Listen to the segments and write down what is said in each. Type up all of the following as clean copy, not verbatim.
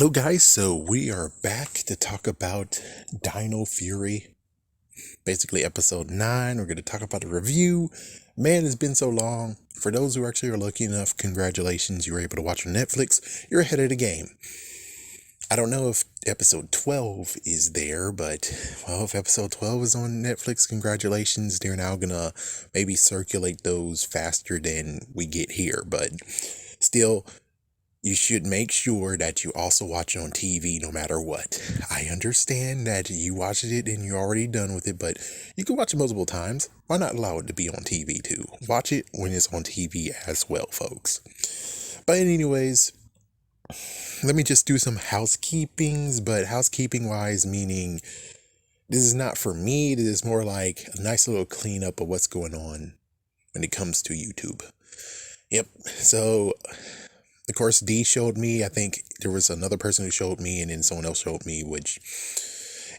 Hello, guys. So we are back to talk about Dino Fury, basically episode 9. We're going to talk about the review. Man, it's been so long. For those who actually are lucky enough, congratulations, you were able to watch on Netflix. You're ahead of the game. I don't know if episode 12 is there, but, well, if episode 12 is on Netflix, congratulations. They're now going to maybe circulate those faster than we get here, but still, you should make sure that you also watch it on TV no matter what. I understand that you watched it and you're already done with it, but you can watch it multiple times. Why not allow it to be on TV too? Watch it when it's on TV as well, folks. But anyways, let me just do some housekeepings, but housekeeping wise meaning this is not for me. This is more like a nice little cleanup of what's going on when it comes to YouTube. Yep. So of course, D showed me. I think there was another person who showed me, and then someone else showed me, which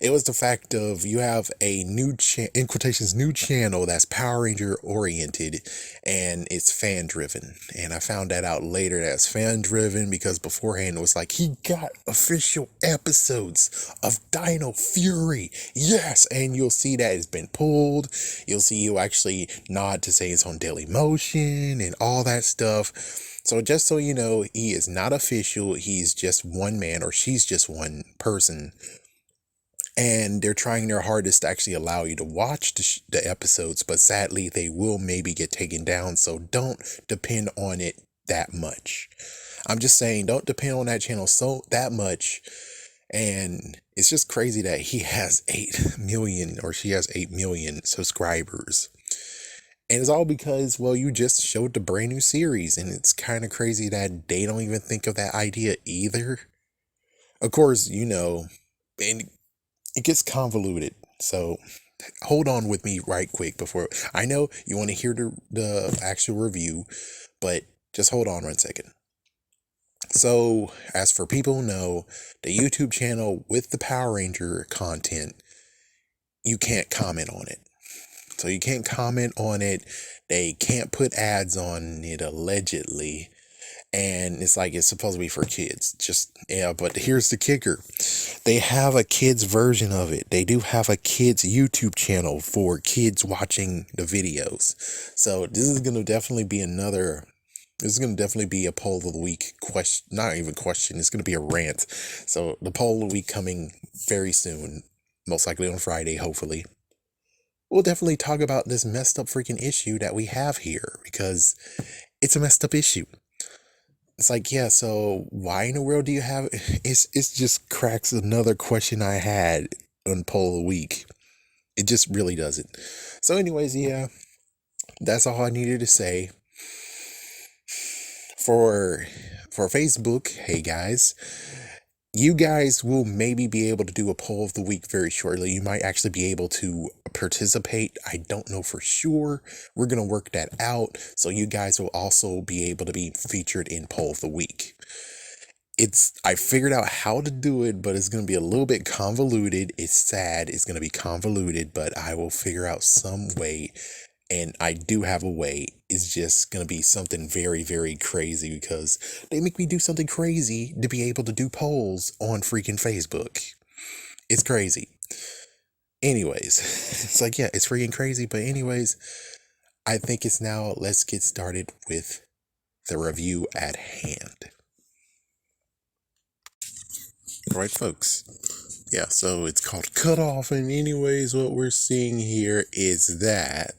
it was the fact of you have a new in quotations new channel that's Power Ranger oriented, and it's fan driven. And I found that out later that it's fan driven because beforehand it was like he got official episodes of Dino Fury. Yes, and you'll see that it's been pulled. You'll see you actually nod to say it's on Daily Motion and all that stuff. So just so you know, he is not official. He's just one man, or she's just one person. And they're trying their hardest to actually allow you to watch the episodes, but sadly, they will maybe get taken down. So don't depend on it that much. I'm just saying, don't depend on that channel that much. And it's just crazy that he has 8 million, or she has 8 million subscribers. And it's all because, well, you just showed the brand new series, and it's kind of crazy that they don't even think of that idea either. Of course, and it gets convoluted. So hold on with me right quick before I know you want to hear the actual review, but just hold on 1 second. So as for people who know, the YouTube channel with the Power Ranger content, you can't comment on it. So you can't comment on it. They can't put ads on it allegedly. And it's like it's supposed to be for kids. But here's the kicker. They have a kids version of it. They do have a kids YouTube channel for kids watching the videos. So this is going to definitely be a poll of the week question, not even question. It's going to be a rant. So the poll of the week coming very soon, most likely on Friday, hopefully. We'll definitely talk about this messed up freaking issue that we have here, because it's a messed up issue. It's like, yeah, so why in the world do you have it's just cracks another question I had on poll of the week. It just really doesn't. So anyways, yeah, that's all I needed to say. For Facebook, hey guys, you guys will maybe be able to do a poll of the week very shortly. You might actually be able to participate. I don't know for sure. We're going to work that out. So you guys will also be able to be featured in poll of the week. I figured out how to do it, but it's going to be a little bit convoluted. It's sad. It's going to be convoluted, but I will figure out some way. And I do have a way. It's just going to be something very, very crazy because they make me do something crazy to be able to do polls on freaking Facebook. It's crazy. Anyways, it's like, yeah, it's freaking crazy. But anyways, I think it's now, let's get started with the review at hand. All right, folks. Yeah, so it's called Cut Off. And anyways, what we're seeing here is that...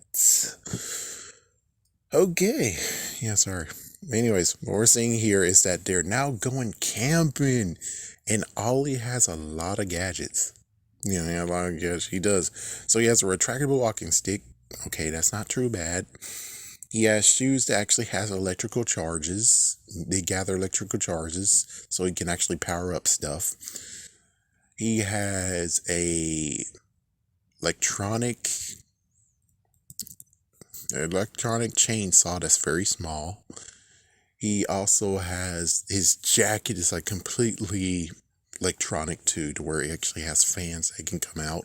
Okay. Yeah, sorry. Anyways, what we're seeing here is that they're now going camping. And Ollie has a lot of gadgets. Yeah, a lot of gadgets. He does. So he has a retractable walking stick. Okay, that's not too bad. He has shoes that actually has electrical charges. They gather electrical charges, so he can actually power up stuff. He has a electronic chainsaw that's very small. He also has, his jacket is like completely electronic too, to where it actually has fans that can come out.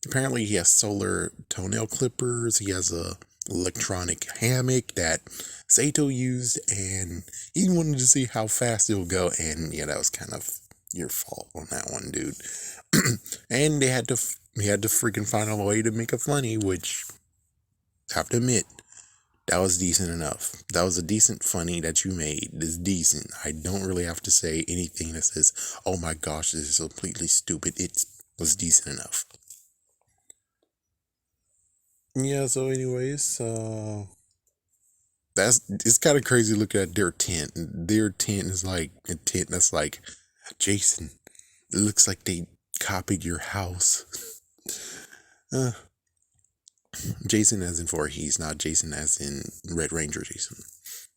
Apparently he has solar toenail clippers. He has a electronic hammock that Sato used, and he wanted to see how fast it'll go. And yeah, that was kind of your fault on that one, dude. And he had to freaking find a way to make it funny, which I have to admit, that was decent enough. That was a decent funny that you made. It's decent. I don't really have to say anything that says, oh my gosh, this is completely stupid. It was decent enough. Yeah, so anyways, it's kind of crazy looking at their tent. Their tent is like a tent that's like, Jason, it looks like they copied your house. uh, Jason as in Voorhees, not Jason as in Red Ranger Jason.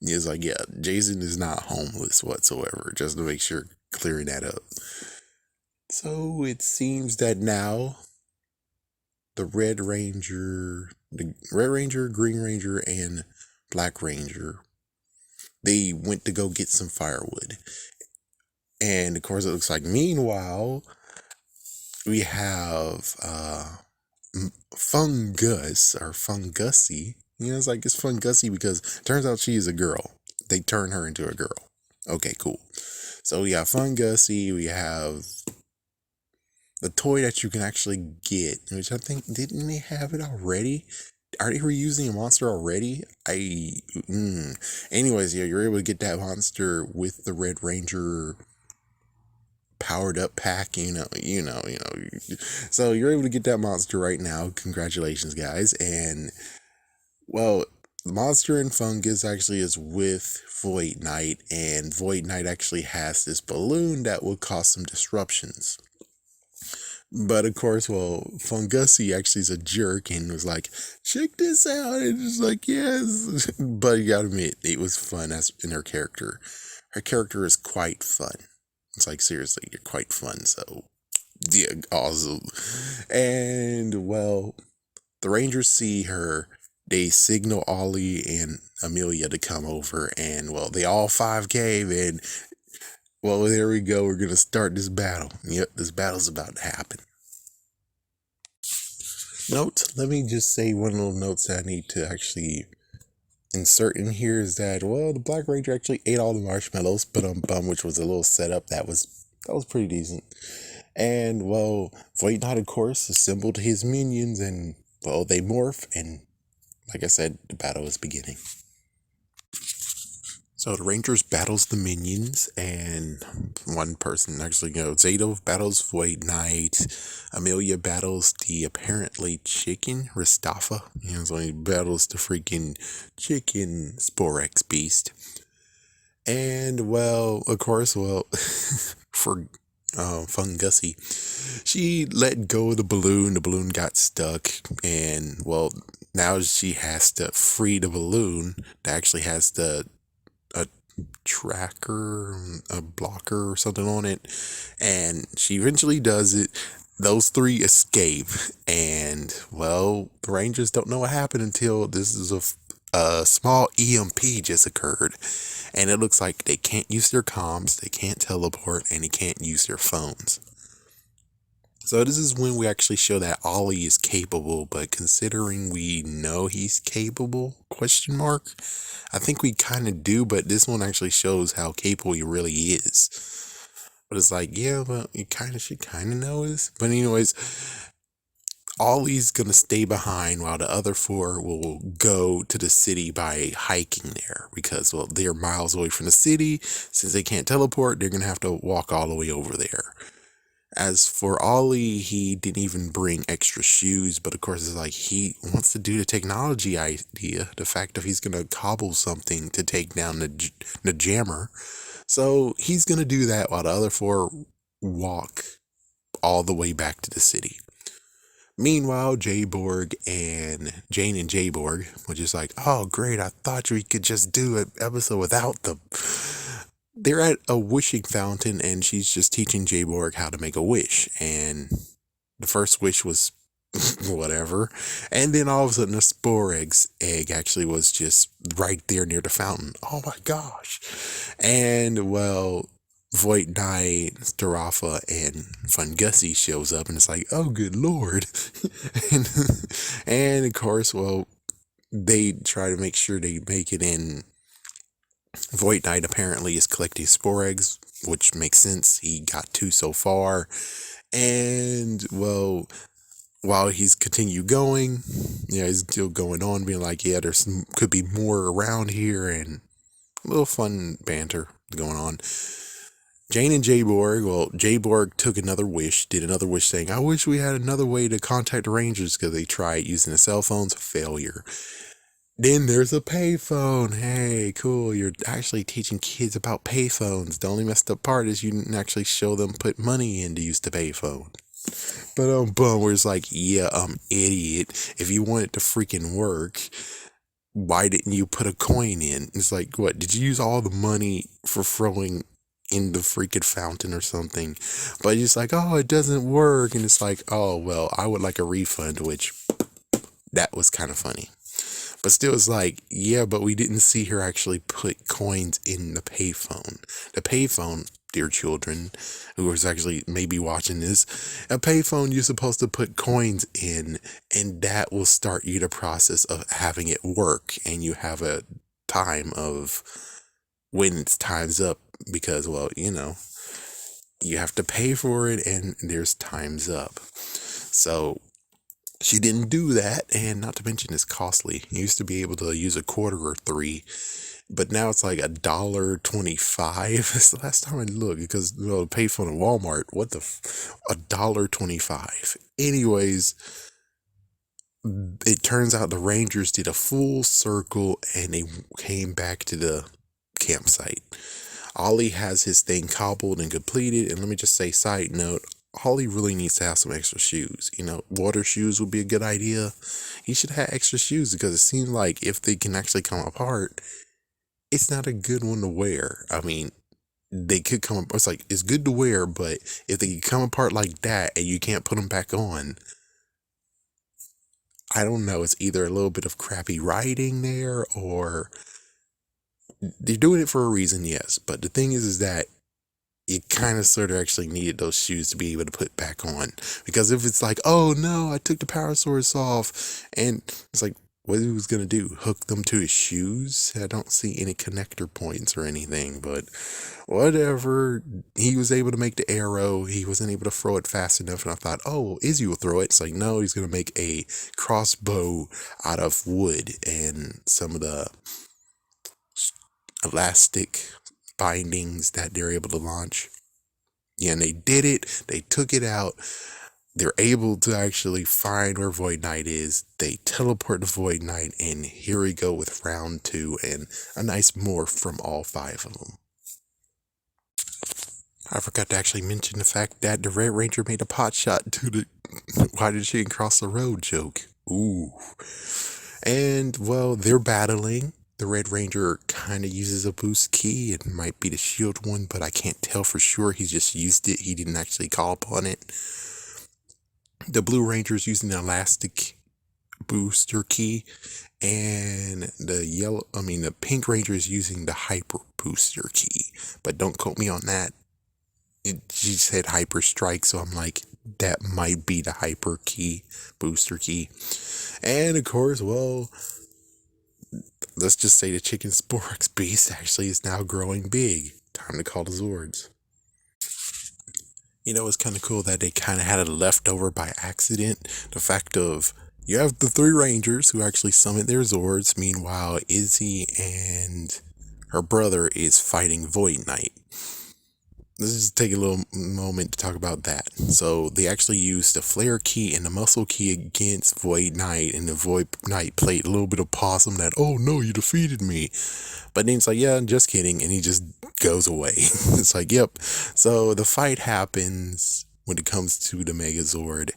It's like, yeah, Jason is not homeless whatsoever, just to make sure clearing that up. So it seems that now the Red Ranger, Green Ranger, and Black Ranger, they went to go get some firewood. And of course, it looks like meanwhile, we have Fungus or Fungusy. You know, it's like it's Fungusy because it turns out she is a girl. They turn her into a girl. Okay, cool. So we have Fungusy. We have the toy that you can actually get, which I think, didn't they have it already? Are they reusing a monster already? Anyways, yeah, you're able to get that monster with the Red Ranger powered up pack, so you're able to get that monster right now. Congratulations, guys. And well, monster and Fungus actually is with Void Knight, and Void Knight actually has this balloon that will cause some disruptions. But of course, well, Fungusy actually is a jerk and was like, check this out. And just like, yes. But you gotta admit, it was fun as in her character. Her character is quite fun. It's like, seriously, you're quite fun. So, yeah, awesome. And, well, the Rangers see her. They signal Ollie and Amelia to come over. And, well, they all 5 cave. And, well, there we go. We're going to start this battle. Yep, this battle's about to happen. Note, let me just say one little notes that I need to actually insert in here is that, well, the Black Ranger actually ate all the marshmallows, which was a little setup that was pretty decent. And, well, Void Knight, of course, assembled his minions, and, well, they morph, and like I said, the battle is beginning. So the Rangers battles the minions, and one person actually goes. Zato battles Void Knight. Amelia battles the apparently chicken, Ristafa. So he battles the freaking chicken Sporex beast. And, well, of course, for Fungusy, she let go of the balloon. The balloon got stuck, and, well, now she has to free the balloon that actually has a tracker, a blocker or something on it, and she eventually does it. Those 3 escape, and, well, the Rangers don't know what happened until this is a small EMP just occurred, and it looks like they can't use their comms, they can't teleport, and they can't use their phones. So this is when we actually show that Ollie is capable, but considering we know he's capable, I think we kind of do, but this one actually shows how capable he really is. But it's like, yeah, but you should kind of know this. But anyways, Ollie's going to stay behind while the other 4 will go to the city by hiking there. Because, well, they're miles away from the city. Since they can't teleport, they're going to have to walk all the way over there. As for Ollie, he didn't even bring extra shoes, but of course it's like he wants to do the technology idea, the fact that he's going to cobble something to take down the jammer. So he's going to do that while the other 4 walk all the way back to the city. Meanwhile, Jane and Jayborg were just like, oh great, I thought we could just do an episode without them. They're at a wishing fountain, and she's just teaching Jayborg how to make a wish. And the first wish was whatever. And then all of a sudden, a Sporex egg actually was just right there near the fountain. Oh my gosh. And, well, Void Knight, Starafa, and Fungusy shows up, and it's like, oh good lord. and of course, well, they try to make sure they make it in Void Knight apparently is collecting spore eggs, which makes sense. He got 2 so far. And, well, while he's continued going, he's still going on, being like, yeah, there's could be more around here, and a little fun banter going on. Jane and Jayborg, well, Jayborg took another wish, did another wish saying, I wish we had another way to contact the Rangers, because they tried using the cell phones, failure. Then there's a payphone. Hey, cool. You're actually teaching kids about payphones. The only messed up part is you didn't actually show them put money in to use the payphone. But bum, where it's like, yeah, idiot. If you want it to freaking work, why didn't you put a coin in? It's like, what? Did you use all the money for throwing in the freaking fountain or something? But it's like, oh, it doesn't work. And it's like, oh, well, I would like a refund, which that was kind of funny. But still, it's like, yeah, but we didn't see her actually put coins in the payphone. The payphone, dear children, who is actually maybe watching this, a payphone you're supposed to put coins in, and that will start you the process of having it work. And you have a time of when it's time's up, because, well, you have to pay for it, and there's time's up. So she didn't do that, and not to mention it's costly. You used to be able to use a quarter or 3, but now it's like $1.25. That's the last time I looked, because the payphone at Walmart, what the $1.25. Anyways, it turns out the Rangers did a full circle, and they came back to the campsite. Ollie has his thing cobbled and completed, and let me just say, side note, Ollie really needs to have some extra shoes. Water shoes would be a good idea. He should have extra shoes, because it seems like if they can actually come apart, it's not a good one to wear. I mean, they could come apart. It's like, it's good to wear, but if they come apart like that and you can't put them back on, I don't know. It's either a little bit of crappy writing there, or they're doing it for a reason, yes. But the thing is that you kind of sort of actually needed those shoes to be able to put back on. Because if it's like, oh no, I took the power source off, and it's like, what he was going to do? Hook them to his shoes? I don't see any connector points or anything, but whatever. He was able to make the arrow. He wasn't able to throw it fast enough, and I thought, oh, Izzy will throw it. It's like, no, he's going to make a crossbow out of wood and some of the elastic bindings that they're able to launch. Yeah, and they did it. They took it out. They're able to actually find where Void Knight is. They teleport to Void Knight, and here we go with round 2 and a nice morph from all 5 of them. I forgot to actually mention the fact that the Red Ranger made a pot shot to the why did she cross the road joke. Ooh. And, well, they're battling. The Red Ranger kind of uses a boost key. It might be the shield one, but I can't tell for sure. He just used it. He didn't actually call upon it. The Blue Ranger is using the elastic booster key, and the Pink Ranger is using the hyper booster key. But don't quote me on that. She said hyper strike, so I'm like, that might be the hyper key, booster key. And of course, well, let's just say the Chicken Sporex beast actually is now growing big. Time to call the Zords. It's kind of cool that they kind of had it left over by accident. The fact of, you have the 3 Rangers who actually summon their Zords. Meanwhile, Izzy and her brother is fighting Void Knight. Let's just take a little moment to talk about that. So they actually used the Flare key and the Muscle key against Void Knight, and the Void Knight played a little bit of possum that, oh no, you defeated me. But then it's like, yeah, I'm just kidding, and he just goes away. It's like, yep. So the fight happens when it comes to the Megazord.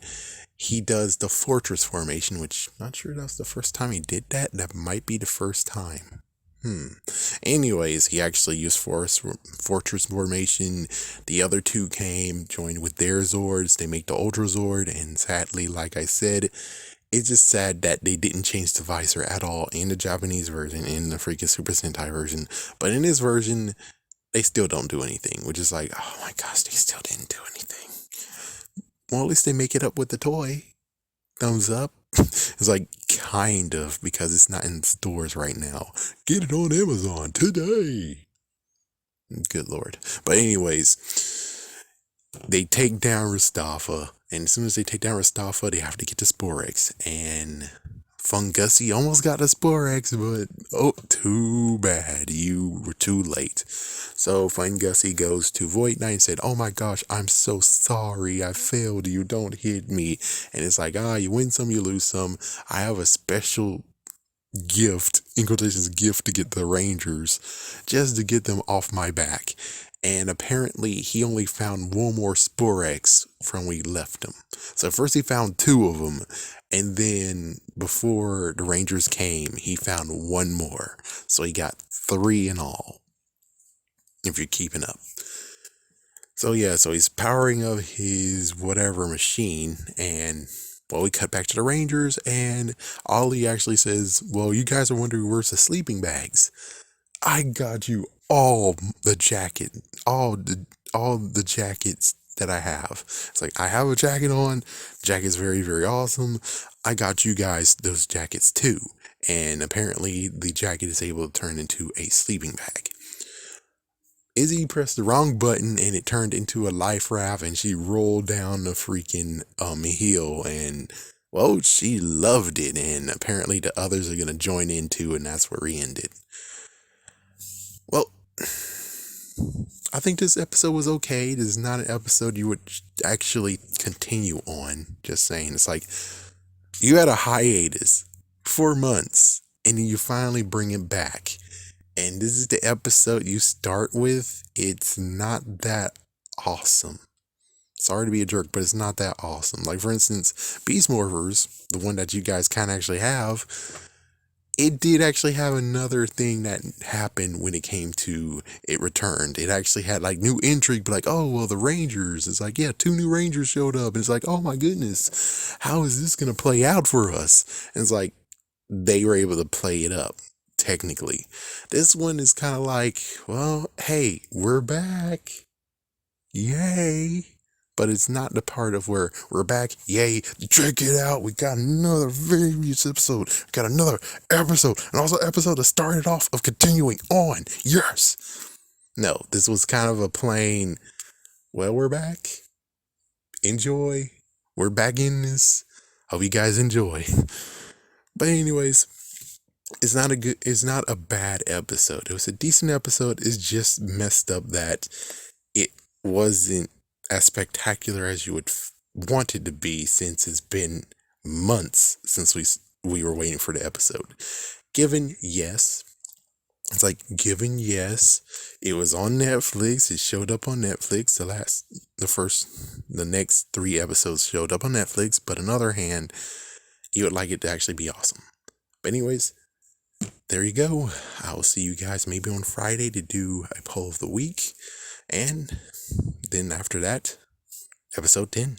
He does the Fortress formation, which I'm not sure that's the first time he did that. That might be the first time. Anyways, he actually used Fortress formation. The other 2 came, joined with their Zords. They make the Ultra Zord, and sadly, like I said, it's just sad that they didn't change the visor at all in the Japanese version, in the freaking Super Sentai version. But in this version, they still don't do anything, which is like, oh my gosh, they still didn't do anything. Well, at least they make it up with the toy. Thumbs up. It's like kind of, because it's not in stores right now. Get it on Amazon today. Good Lord. But anyways, they take down Mustafa, and as soon as they take down Mustafa, they have to get to Sporex, and Fungussy almost got the Sporex, but oh, too bad, you were too late. So Fungussy goes to Void Knight and said, "Oh my gosh, I'm so sorry, I failed you, don't hit me." And it's like, you win some, you lose some. I have a special gift, in quotations, gift to get the Rangers, just to get them off my back. And apparently he only found one more Sporex from when we left him. So first he found two of them, and then before the Rangers came, he found one more. So he got three in all, if you're keeping up. So yeah, so he's powering up his whatever machine, and well, we cut back to the Rangers, and Ollie actually says, "Well, you guys are wondering where's the sleeping bags. I got you all the jacket, all the jackets that I have." It's like, I have a jacket on. Jacket's very, very awesome. I got you guys those jackets too. And apparently the jacket is able to turn into a sleeping bag. Izzy pressed the wrong button and it turned into a life raft, and she rolled down the freaking hill, and well, she loved it, and apparently the others are gonna join in too, and that's where we ended. Well, I think this episode was okay. This is not an episode you would actually continue on. Just saying. It's like, you had a hiatus 4 months, and then you finally bring it back. And this is the episode you start with. It's not that awesome. Sorry to be a jerk, but it's not that awesome. Like, for instance, Beast Morphers, the one that you guys kind of actually have, it did actually have another thing that happened when it came to it returned. It actually had like new intrigue, but like, oh, well, the Rangers. It's like, yeah, 2 new Rangers showed up. And it's like, oh my goodness, how is this going to play out for us? And it's like, they were able to play it up, technically. This one is kind of like, well, hey, we're back. Yay. But it's not the part of where we're back. Yay, check it out. We got another various episode. We got another episode. And also episode that started off of continuing on. Yes. No, this was kind of a plain, well, we're back. Enjoy. We're back in this. Hope you guys enjoy. But anyways, it's not a bad episode. It was a decent episode. It's just messed up that it wasn't as spectacular as you would want it to be, since it's been months since we were waiting for the episode. Given yes, it was on Netflix. It showed up on Netflix. The next 3 episodes showed up on Netflix. But on the other hand, you would like it to actually be awesome. But anyways, there you go. I will see you guys maybe on Friday to do a poll of the week. And then after that, episode 10.